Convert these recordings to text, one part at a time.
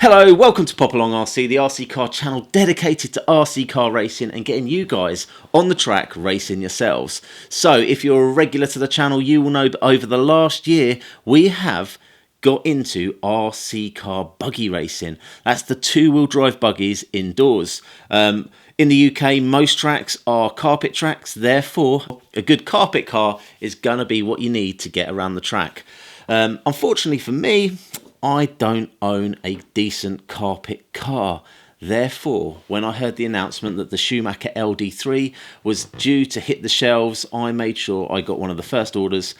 Hello, welcome to Pop Along RC, the RC car channel dedicated to RC car racing and getting you guys on the track racing yourselves. So if you're a regular to the channel, you will know that over the last year we have got into RC car buggy racing. That's the two-wheel drive buggies indoors. In the UK, most tracks are carpet tracks, therefore a good carpet car is going to be what you need to get around the track. Unfortunately for me, I don't own a decent carpet car. Therefore, when I heard the announcement that the Schumacher LD3 was due to hit the shelves, I made sure I got one of the first orders.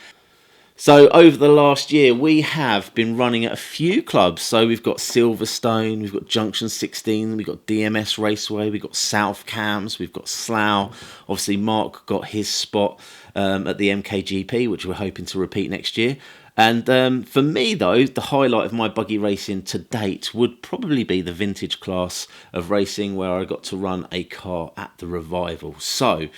So over the last year, we have been running at a few clubs. So we've got Silverstone, we've got Junction 16, we've got DMS Raceway, we've got South Cams, we've got Slough. Obviously, Mark got his spot at the MKGP, which we're hoping to repeat next year. And for me, though, the highlight of my buggy racing to date would probably be the vintage class of racing where I got to run a car at the Revival. So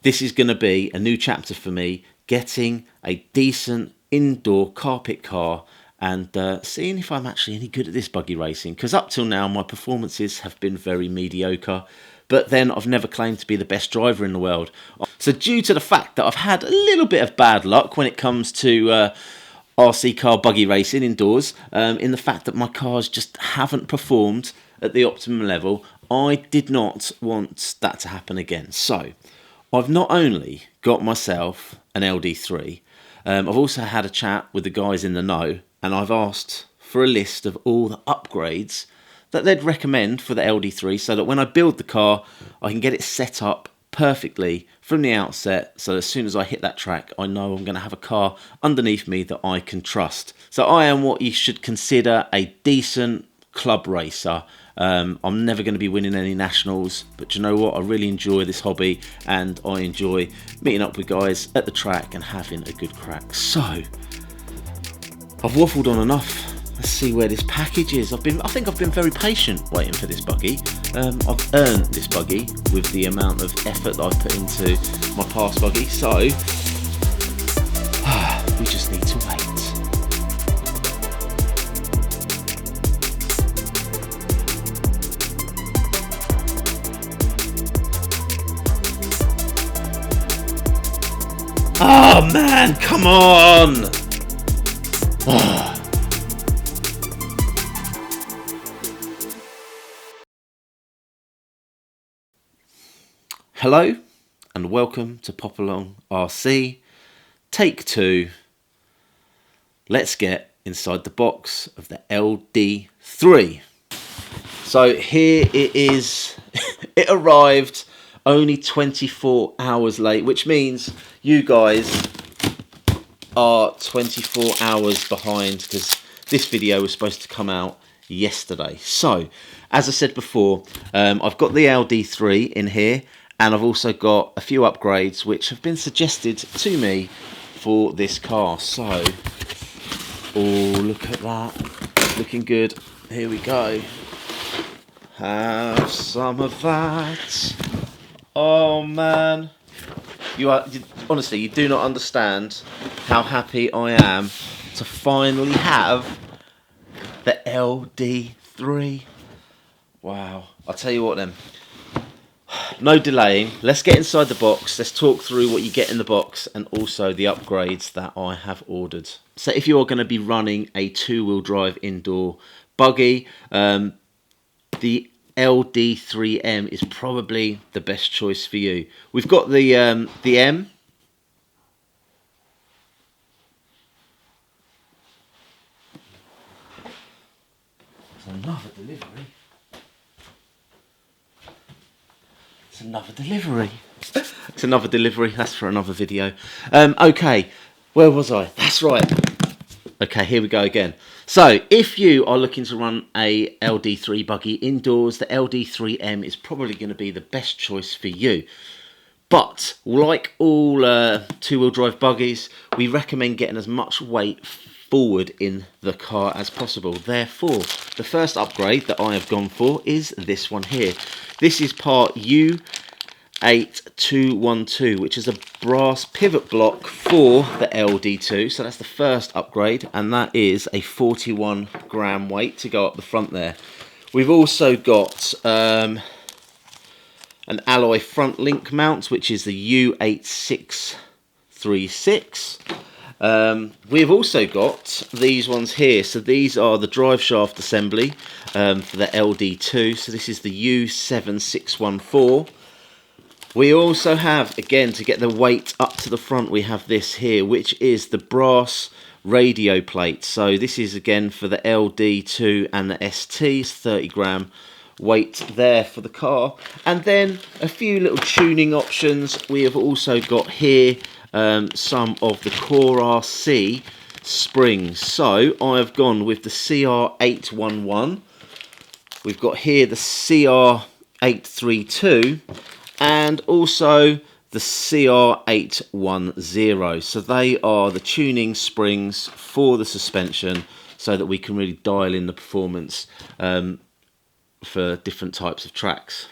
this is going to be a new chapter for me, getting a decent indoor carpet car and seeing if I'm actually any good at this buggy racing. Because up till now, my performances have been very mediocre. But then I've never claimed to be the best driver in the world. So due to the fact that I've had a little bit of bad luck when it comes to RC car buggy racing indoors, in the fact that my cars just haven't performed at the optimum level, I did not want that to happen again. So I've not only got myself an LD3, I've also had a chat with the guys in the know, and I've asked for a list of all the upgrades that they'd recommend for the LD3 so that when I build the car, I can get it set up perfectly from the outset, so as soon as I hit that track, I know I'm going to have a car underneath me that I can trust. So I am what you should consider a decent club racer. I'm never going to be winning any nationals, but you know what? I really enjoy this hobby, and I enjoy meeting up with guys at the track and having a good crack. So I've waffled on enough. Let's see where this package is. I think I've been very patient waiting for this buggy. I've earned this buggy with the amount of effort that I've put into my past buggy. So we just need to wait. Oh man, come on! Hello and welcome to Pop Along RC, take 2. Let's get inside the box of the LD3. So here it is. It arrived only 24 hours late, which means you guys are 24 hours behind because this video was supposed to come out yesterday. So as I said before, I've got the LD3 in here. And I've also got a few upgrades which have been suggested to me for this car. So, oh, look at that. Looking good. Here we go. Have some of that. Oh, man. Honestly, you do not understand how happy I am to finally have the LD3. Wow. I'll tell you what then. No delaying, let's get inside the box, let's talk through what you get in the box and also the upgrades that I have ordered. So if you are going to be running a two-wheel drive indoor buggy, the LD3M is probably the best choice for you. We've got the M. There's another delivery. It's another delivery. That's for another video. Okay, where was I? That's right. Okay, here we go again. So if you are looking to run a LD3 buggy indoors, the LD3M is probably going to be the best choice for you. But like all two-wheel drive buggies, we recommend getting as much weight forward in the car as possible. Therefore, the first upgrade that I have gone for is this one here. This is part 8212, which is a brass pivot block for the LD2. So that's the first upgrade, and that is a 41 gram weight to go up the front there. We've also got an alloy front link mount, which is the U8636. We've also got these ones here. So these are the drive shaft assembly for the LD2. So this is the U7614. We also have, again, to get the weight up to the front, we have this here, which is the brass radio plate. So this is again for the LD2 and the ST. It's 30 gram weight there for the car. And then a few little tuning options. We have also got here some of the Core RC springs. So I have gone with the CR811. We've got here the CR832 and also the CR810. So they are the tuning springs for the suspension so that we can really dial in the performance for different types of tracks.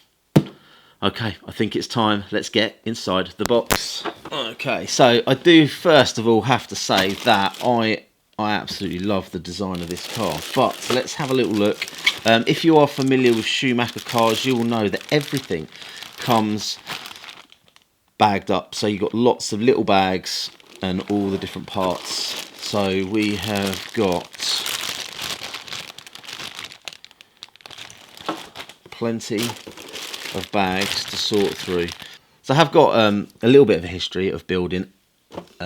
Okay, I think it's time. Let's get inside the box. Okay, so I do first of all have to say that I absolutely love the design of this car, but let's have a little look. If you are familiar with Schumacher cars, you will know that everything comes bagged up. So you've got lots of little bags and all the different parts. So we have got plenty of bags to sort through. So I have got a little bit of a history of building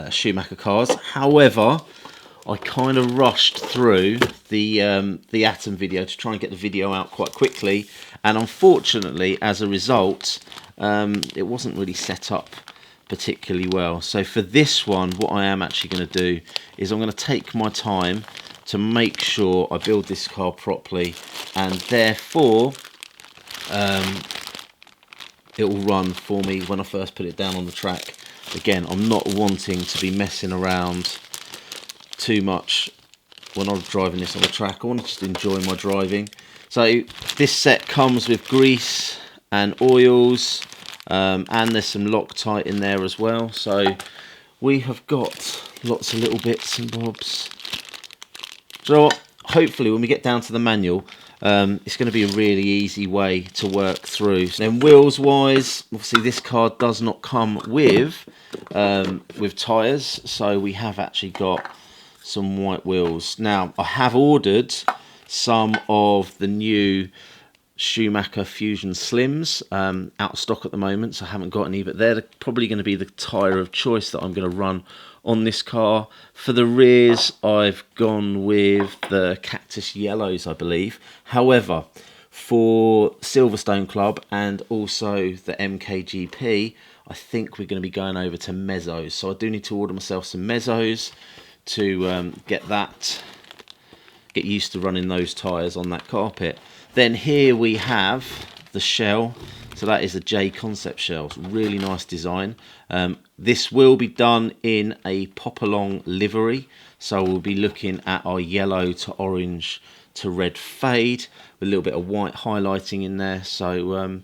Schumacher cars. However, I kind of rushed through the Atom video to try and get the video out quite quickly, and unfortunately, as a result, it wasn't really set up particularly well. So for this one, what I am actually going to do is I'm going to take my time to make sure I build this car properly, and therefore it will run for me when I first put it down on the track. Again, I'm not wanting to be messing around too much when I'm driving this on the track. I want to just enjoy my driving. So this set comes with grease and oils, and there's some Loctite in there as well. So we have got lots of little bits and bobs. So hopefully when we get down to the manual, it's going to be a really easy way to work through. Then wheels wise, obviously this car does not come with tyres, so we have actually got some white wheels. Now I have ordered some of the new Schumacher Fusion Slims out of stock at the moment, so I haven't got any, but they're probably going to be the tyre of choice that I'm going to run on this car. For the rears, I've gone with the Cactus Yellows, I believe. However, for Silverstone Club and also the MKGP, I think we're going to be going over to Mezzos. So I do need to order myself some Mezzos to get used to running those tyres on that carpet. Then here we have the shell. So that is a J concept shell. It's really nice design. This will be done in a pop-along livery. So we'll be looking at our yellow to orange to red fade with a little bit of white highlighting in there. So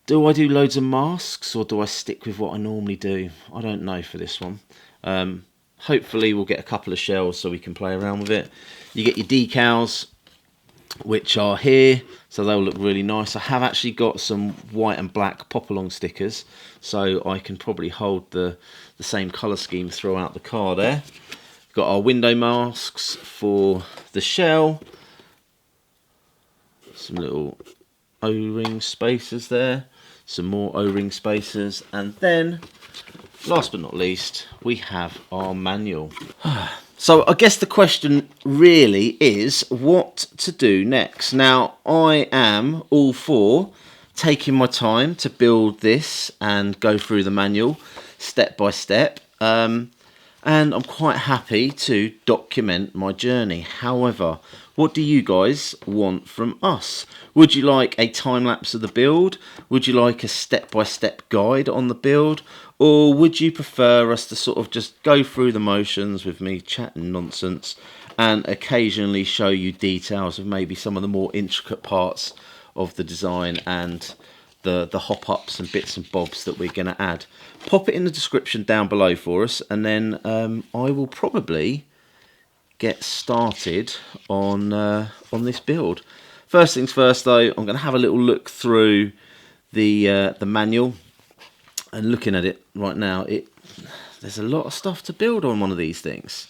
do I do loads of masks or do I stick with what I normally do? I don't know for this one. Hopefully we'll get a couple of shells so we can play around with it. You get your decals, which are here, so they'll look really nice. I have actually got some white and black pop-along stickers, so I can probably hold the same colour scheme throughout the car there. Got our window masks for the shell, some little O-ring spacers there, some more O-ring spacers, and then last but not least we have our manual. So I guess the question really is what to do next. Now I am all for taking my time to build this and go through the manual step by step, and I'm quite happy to document my journey. However, what do you guys want from us? Would you like a time lapse of the build? Would you like a step-by-step guide on the build? Or would you prefer us to sort of just go through the motions with me chatting nonsense and occasionally show you details of maybe some of the more intricate parts of the design and the hop-ups and bits and bobs that we're going to add. Pop it in the description down below for us, and then I will probably get started on this build. First things first though, I'm going to have a little look through the manual, and looking at it right now, there's a lot of stuff to build on one of these things,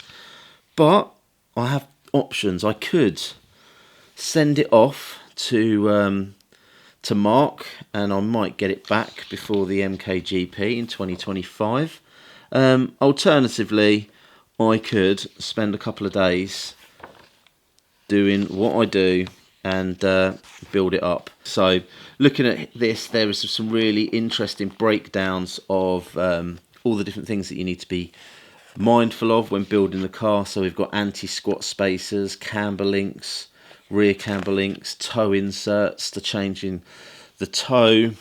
but I have options. I could send it off to Mark, and I might get it back before the MKGP in 2025. Alternatively, I could spend a couple of days doing what I do and build it up. So looking at this, there is some really interesting breakdowns of all the different things that you need to be mindful of when building the car. So we've got anti-squat spacers, camber links, rear camber links, toe inserts to changing the toe,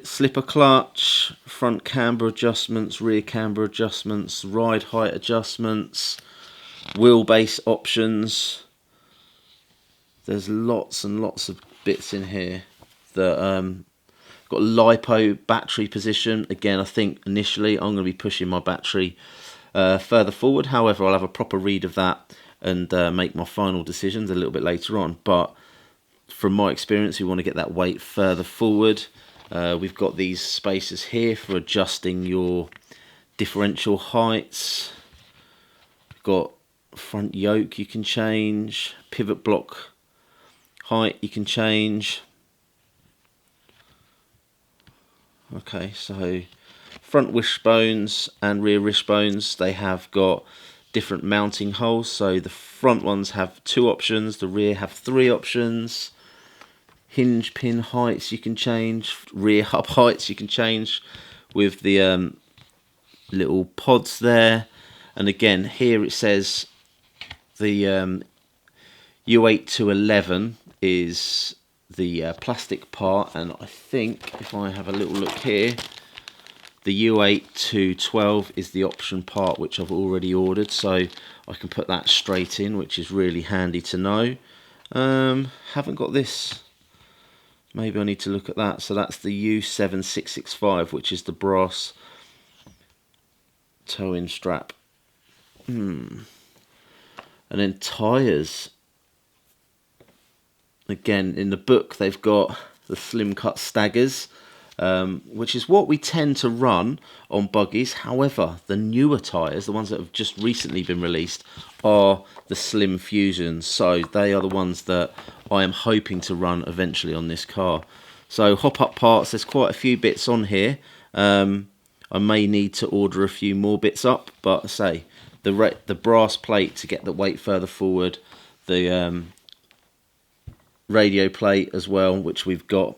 slipper clutch, front camber adjustments, rear camber adjustments, ride height adjustments, wheelbase options. There's lots and lots of bits in here that got LiPo battery position. Again, I think initially I'm going to be pushing my battery further forward. However, I'll have a proper read of that and make my final decisions a little bit later on. But from my experience, we want to get that weight further forward. We've got these spacers here for adjusting your differential heights. We've got front yoke you can change, pivot block height you can change. Okay, so front wishbones and rear wishbones, they have got different mounting holes. So the front ones have 2 options, the rear have 3 options. Hinge pin heights you can change, rear hub heights you can change with the little pods there. And again, here it says the U8 to 11 is the plastic part, and I think if I have a little look here, the U8 to 12 is the option part, which I've already ordered, so I can put that straight in, which is really handy to know. Haven't got this. Maybe I need to look at that. So that's the U7665, which is the brass toe-in strap. And then tyres. Again, in the book they've got the slim cut staggers, which is what we tend to run on buggies. However, the newer tyres, the ones that have just recently been released, are the slim fusions. So they are the ones that I am hoping to run eventually on this car. So hop up parts, there's quite a few bits on here. I may need to order a few more bits up, but I say the brass plate to get the weight further forward, the radio plate as well, which we've got.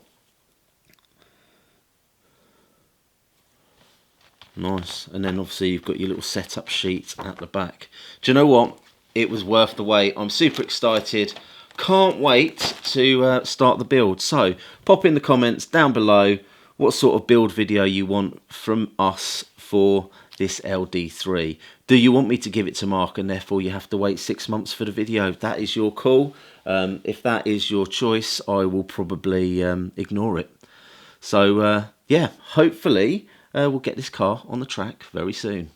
Nice. And then obviously you've got your little setup sheet at the back. Do you know what? It was worth the wait. I'm super excited. Can't wait to start the build. So pop in the comments down below what sort of build video you want from us for this LD3. Do you want me to give it to Mark and therefore you have to wait 6 months for the video? That is your call. If that is your choice, I will probably ignore it. So yeah, hopefully we'll get this car on the track very soon.